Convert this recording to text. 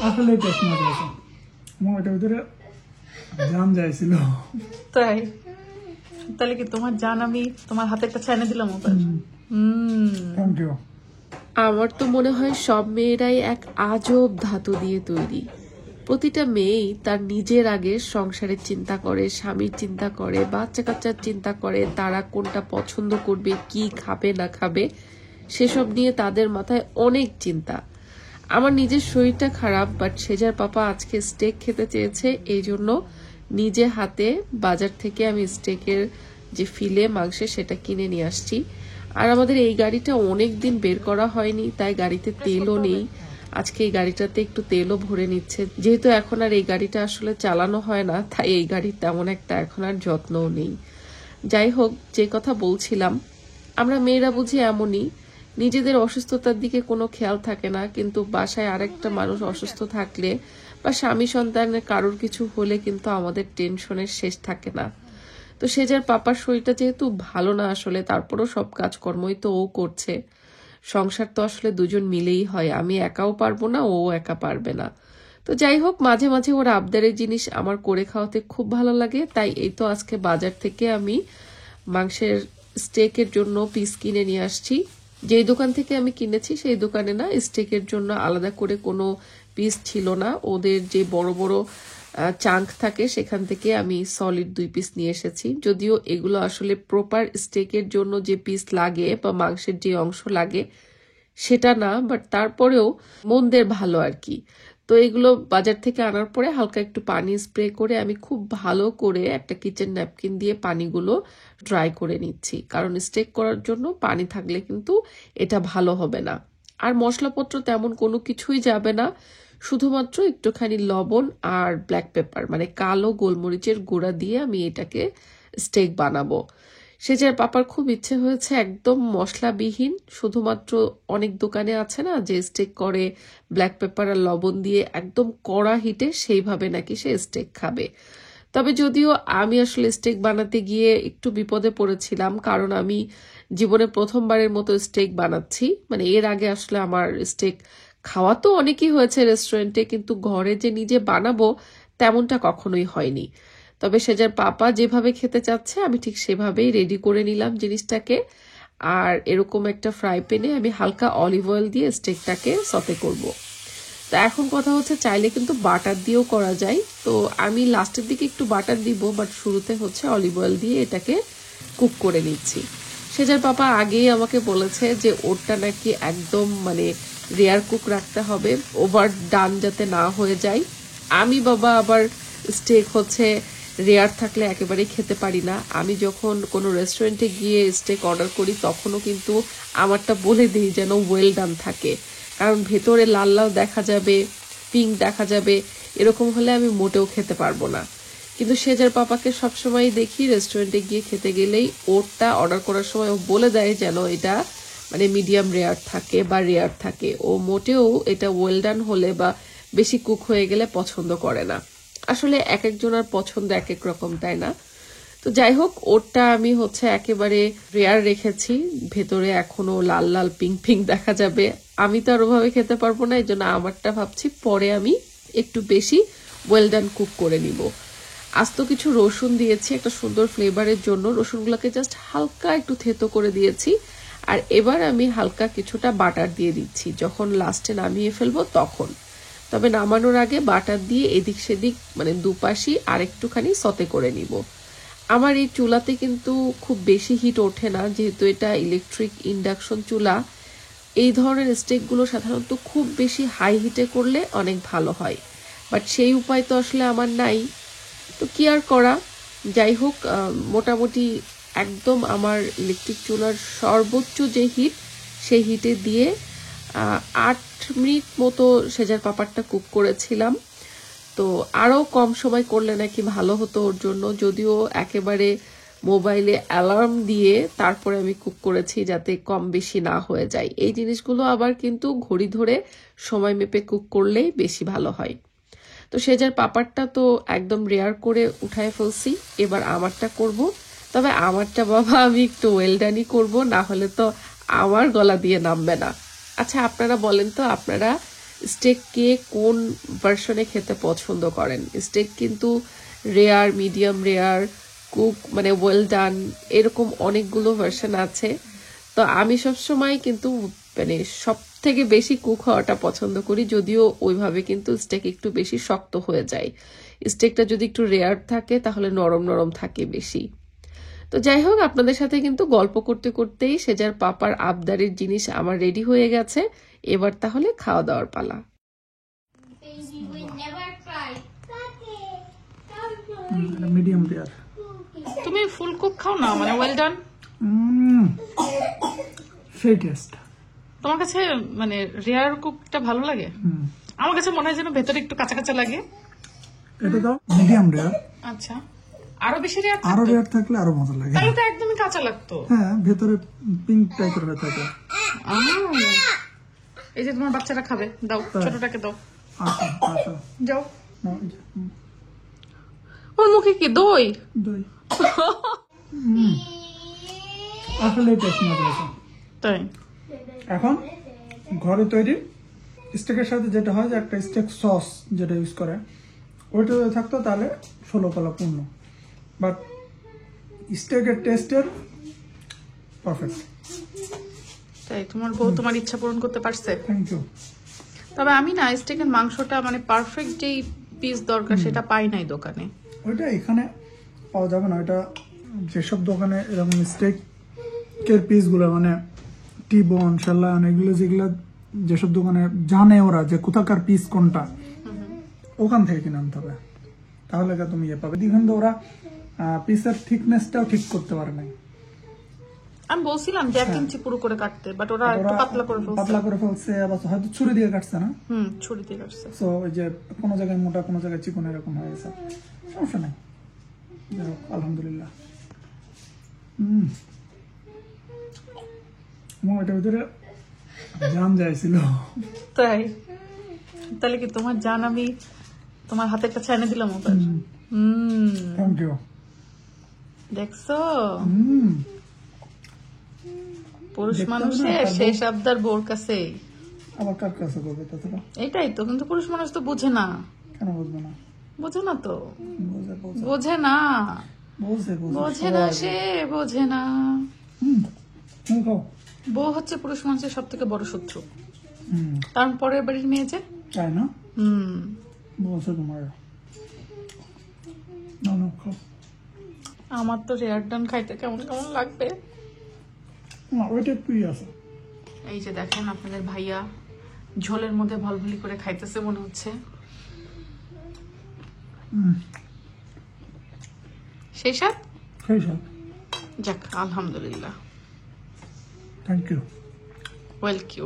আসলে টেস্ট মজা আছে আমার ওটার ভিতরে জান যাইছিল তাই তাহলে কি তোমার জান আমি তোমার হাতে একটা এনে দিলাম ওবার থ্যাংক ইউ আমার তো মনে হয় সব মেয়েরাই এক আজব ধাতু দিয়ে তৈরি। প্রতিটা মেয়েই তার নিজের আগে সংসারের চিন্তা করে, স্বামীর চিন্তা করে, বাচ্চা কাচ্চার চিন্তা করে, তারা কোনটা পছন্দ করবে, কি খাবে না খাবে, সেসব নিয়ে তাদের মাথায় অনেক চিন্তা। আমার নিজের শরীরটা খারাপ, বাট সেজার পাপা আজকে স্টেক খেতে চেয়েছে, এই জন্য নিজে হাতে বাজার থেকে আমি স্টেকের যে ফিলে মাংসের সেটা কিনে নিয়ে আসছি। আর আমাদের এই গাড়িটা অনেক দিন বের করা হয়নি, তাই গাড়িতে তেলও নেই। আজকে এই গাড়িটাতে একটু তেলও ভরে নিচ্ছে, যেহেতু এখন আর এই গাড়িটা আসলে চালানো হয় না, তাই এই গাড়ির তেমন একটা এখন আর যত্নও নেই। যাই হোক, যে কথা বলছিলাম, আমরা মেয়েরা বুঝি এমনই, নিজেদের অসুস্থতার দিকে কোনো খেয়াল থাকে না, কিন্তু বাসায় আরেকটা মানুষ অসুস্থ থাকলে বা স্বামী সন্তানের কারোর কিছু হলে কিন্তু আমাদের টেনশনের শেষ থাকে না। তো সেজার পাপার শরীরটা যেহেতু ভালো না আসলে, তারপরও সব কাজকর্মই তো ও করছে। সংসার তো আসলে দুজন মিলেই হয়, আমি একাও পারবো না, ও একা পারবে না। তো যাই হোক, মাঝে মাঝে ওর আবদারের জিনিস আমার করে খাওয়াতে খুব ভালো লাগে, তাই এই তো আজকে বাজার থেকে আমি মাংসের স্টেকের জন্য পিস কিনে নিয়ে আসছি। যেই দোকান থেকে আমি কিনেছি সেই দোকানে না, স্টেকের জন্য আলাদা করে কোনো পিস ছিল না, ওদের যে বড় বড় চাঙ্ক থাকে সেখান থেকে আমি সলিড 2 পিস নিয়ে এসেছি। যদিও এগুলো আসলে প্রপার স্টেকের জন্য যে পিস লাগে বা মাংসের যে অংশ লাগে সেটা না, বাট তারপরেও মনদের ভালো আর কি। তো এগুলো বাজার থেকে আনার পরে হালকা একটু পানি স্প্রে করে আমি খুব ভালো করে একটা কিচেন ন্যাপকিন দিয়ে পানিগুলো ড্রাই করে নিচ্ছি, কারণ স্টেক করার জন্য পানি থাকলে কিন্তু এটা ভালো হবে না। আর মশলাপত্র তেমন কোনো কিছুই যাবে না, শুধুমাত্র একটুখানি লবণ আর ব্ল্যাক পেপার মানে কালো গোলমরিচের গুঁড়া দিয়ে আমি এটাকে স্টেক বানাবো। সেজার পাপার খুব ইচ্ছে হয়েছে একদম মশলাবিহীন, শুধুমাত্র অনেক দোকানে আছে না যে স্টেক করে ব্ল্যাক পেপার আর লবণ দিয়ে একদম কড়া হিটে, সেইভাবে নাকি সে স্টেক খাবে। তবে যদিও আমি আসলে স্টেক বানাতে গিয়ে একটু বিপদে পড়েছিলাম, কারণ আমি জীবনে প্রথমবারের মতো স্টেক বানাচ্ছি। মানে এর আগে আসলে আমার স্টেক খাওয়া তো অনেকই হয়েছে রেস্টুরেন্টে, কিন্তু ঘরে যে নিজে বানাবো তেমনটা কখনোই হয়নি। তবে সেজার পাপা যেভাবে খেতে চাচ্ছে আমি ঠিক সেভাবেই রেডি করে নিলাম জিনিসটাকে। আর এরকম একটা ফ্রাই প্যানে আমি হালকা অলিভ অয়েল দিয়ে স্টেকটাকে সতে করব। তো এখন কথা হচ্ছে, চাইলে কিন্তু বাটার দিয়েও করা যায়, তো আমি লাস্টের দিকে একটু বাটার দিব, বাট শুরুতে হচ্ছে অলিভ অয়েল দিয়ে এটাকে কুক করে নিচ্ছি। সেজার পাপা আগেই আমাকে বলেছে যে ওরটা নাকি একদম মানে রেয়ার কুক রাখতে হবে, ওভার ডান যাতে না হয়ে যায়। আমি বাবা আবার স্টেক হচ্ছে রেয়ার থাকলে একেবারেই খেতে পারি না। আমি যখন কোনো রেস্টুরেন্টে গিয়ে স্টেক অর্ডার করি তখনও কিন্তু আমারটা বলে দিই যেন ওয়েল ডান থাকে, কারণ ভেতরে লাল লাল দেখা যাবে, পিঙ্ক দেখা যাবে, এরকম হলে আমি মোটেও খেতে পারবো না। কিন্তু সেজার পাপাকে সবসময় দেখি রেস্টুরেন্টে গিয়ে খেতে গেলেই ওরটা অর্ডার করার সময় ও বলে দেয় যেন এটা মানে মিডিয়াম রেয়ার থাকে বা রেয়ার থাকে, ও মোটেও এটা ওয়েল ডান হলে বা বেশি কুক হয়ে গেলে পছন্দ করে না। আসলে এক একজনের পছন্দ এক এক রকম, তাই না? তো যাই হোক, ওরটা আমি হচ্ছে একেবারে রেয়ার রেখেছি, ভেতরে এখনো লাল লাল পিঙ্ক পিঙ্ক দেখা যাবে। আমি তো আর ওভাবে খেতে পারবো না, এই জন্য আমারটা ভাবছি পরে আমি একটু বেশি ওয়েল ডান কুক করে নিব। আস্ত কিছু রসুন দিয়েছি একটা সুন্দর ফ্লেভারের জন্য, রসুনগুলোকে জাস্ট হালকা একটু থেতো করে দিয়েছি। আর এবার আমি হালকা কিছুটা বাটার দিয়ে দিচ্ছি যখন লাস্টে নামিয়ে ফেলবো তখন। তবে নামানোর আগে বাটার দিয়ে এদিক সেদিক মানে দুপাশই আর একটুখানি সতে করে নিব। আমার এই চুলাতে কিন্তু খুব বেশি হিট ওঠে না, যেহেতু এটা ইলেকট্রিক ইন্ডাকশন চুলা। এই ধরনের স্টেকগুলো সাধারণত খুব বেশি হাই হিটে করলে অনেক ভালো হয়, বাট সেই উপায় তো আসলে আমার নাই, তো কি আর করা। যাই হোক, মোটামুটি একদম আমার ইলেকট্রিক চুলার সর্বোচ্চ যে হিট সেই হিটে দিয়ে 8 মিনিট মতো সেজার পাপারটা কুক করেছিলাম। তো আরও কম সময় করলে নাকি ভালো হতো ওর জন্য, যদিও একেবারে মোবাইলে অ্যালার্ম দিয়ে তারপরে আমি কুক করেছি যাতে কম বেশি না হয়ে যায়। এই জিনিসগুলো আবার কিন্তু ঘড়ি ধরে সময় মেপে কুক করলেই বেশি ভালো হয়। তো সেজার পাপারটা তো একদম রেয়ার করে উঠায় ফেলছি, এবার আমারটা করব। তবে আমারটা বাবা আমি একটু ওয়েলডানই করব, না হলে তো আমার গলা দিয়ে নামবে না। আচ্ছা আপনারা বলেন তো, আপনারা স্টেক কে কোন ভার্সনে খেতে পছন্দ করেন। স্টেক কিন্তু রেয়ার, মিডিয়াম রেয়ার, কুক মানে ওয়েল ডান, এরকম অনেকগুলো ভার্সন আছে। তো আমি সবসময় কিন্তু মানে সব থেকে বেশি কুক হওয়াটা পছন্দ করি, যদিও ওইভাবে কিন্তু স্টেক একটু বেশি শক্ত হয়ে যায়। স্টেকটা যদি একটু রেয়ার থাকে তাহলে নরম নরম থাকে বেশি। তো যাই হোক, আপনাদের সাথে কিন্তু গল্প করতে করতেই সেজার পাপার আবদারের জিনিস আমার রেডি হয়ে গেছে। এবার তাহলে খাওয়া দাওয়ার পালা। Medium rare. তুমি ফুল কুক খাও না, মানে ওয়েল ডান? সেই টেস্ট তোমার কাছে মানে রেয়ার কুকটা ভালো লাগে? আমার কাছে মনে হয় যেন ভেতরে একটু কাঁচা কাঁচা লাগে। এটা তো মিডিয়াম রেয়ার। আচ্ছা, আরো বেশি রেয়ার? আরো রেয়ার থাকলে আরো মজা লাগে। তাহলে তো একদমই কাঁচা লাগতো। হ্যাঁ, ভেতরে পিঙ্ক টাইপের হয়ে থাকে। এই যে তোমার বাচ্চারা খাবে, দাও, ছোটটাকে দাও। আচ্ছা আচ্ছা, যাও। নাও, এই যে, ওর মুখে কি দই? দই। আসলে টেস্ট মজা আছে। তাই? এখন ঘরে তৈরি স্টেকের সাথে যেটা হয় যে একটা স্টেক সস যেটা ইউজ করে, ওইটা যদি থাকতো তাহলে 16 কলা পূর্ণ। বাট স্টেকের টেস্টের পারফেক্ট। তাই তোমার বউ তোমার ইচ্ছা পূরণ করতে পারছে? Thank you. তবে আমি না স্টেকের মাংসটা মানে পারফেক্ট যেই পিস দরকার সেটা পাই নাই দোকানে। ওইটা এখানে পাওয়া যাবে না। ওইটা যেসব দোকানে এরকম স্টেকের পিসগুলো মানে টি-বোন, শার্লান, এগুলো যেগুলো যেসব দোকানে জানে ওরা যে কোথাকার পিস কোনটা, ওখান থেকে কিনে আনতে হবে, তাহলে তুমি ইয়ে পাবে। কিন্তু ওরা পিসের থিকনেসটাও ঠিক করতে পারে নাই। আমি বলছিলাম যে 1 ইঞ্চি পুরো করে কাটতে, বাট ওরা একটু পাতলা করে ফেলছে। পাতলা করে ফেলছে, আবার হয়তো ছুরি দিয়ে কাটছে না। ছুরি দিয়ে কাটছে। সো ওই যে কোনো জায়গায় মোটা, কোনো জায়গায় চিকন, এরকম হয়ে গেছে। সমস্যা নাই, যাই হোক, আলহামদুলিল্লাহ। ওইটার ভিতরে জান যাইছিল। তাই? তাহলে কি তোমার জান আমি তোমার হাতের কাছে এনে দিলাম ওটা? Thank you. দেখছো, পুরুষ মানুষের শেষ আবদার বোর কাছে। আবার কার কাছে করবে তাছাড়া? এটাই তো, কিন্তু পুরুষ মানুষ তো বুঝে না। কেন বুঝবে না? বোঝে না তো, বুঝে বোঝে না, বুঝে বোঝে না, সে বোঝে না। বউ হচ্ছে পুরুষ মানুষের সব থেকে বড় শত্রু, কারণ পরের বাড়ির মেয়ে যে। তাই না? বলছে তোমার। আমার তো রেয়ার ডান খাইতে কেমন কেমন লাগবে। ওইটা একটুই আছে। এই যে দেখেন আপনাদের ভাইয়া ঝোলের মধ্যে ভলভলি করে খাইতেছে মনে হচ্ছে। সেই সাথ যাক, আলহামদুলিল্লাহ। Thank you. ওয়েলকিউ।